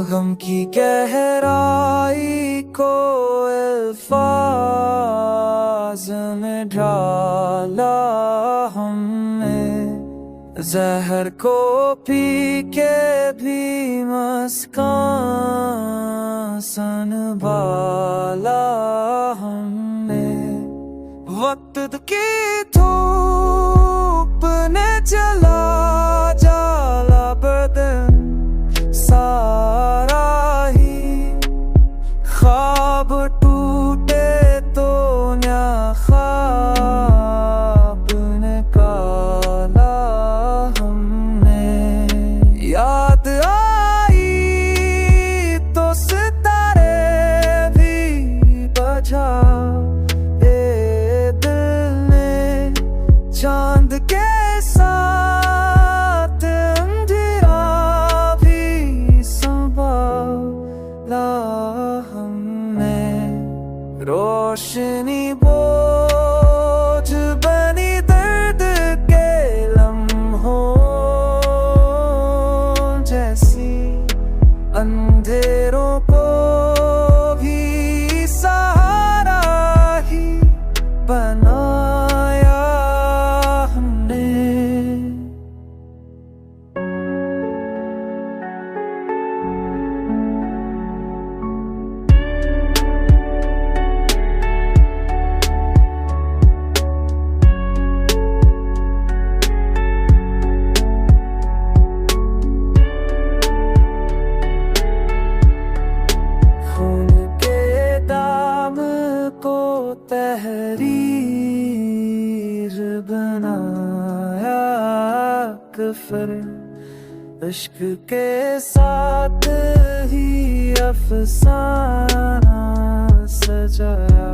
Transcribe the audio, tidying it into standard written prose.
गम की गहराई को अल्फाज में ढाला हमने, जहर को पी के भी मुस्कान संभाला हमने। वक्त की धूप ने जला जाला बदन सारा ही, ख्वाब टूटे तो न्या ख्वाब निकाला हमने। याद आई तो सितारे भी बजा चांद के साथ अंधेरा भी संभाला हमने। रोशनी बोझ बनी दर्द के लम्हों जैसी, अंधेरों को भी सहारा ही बनाया हमने। खून के दाम को तहरीर बनाया कफर, इश्क के साथ ही अफसाना सजाया।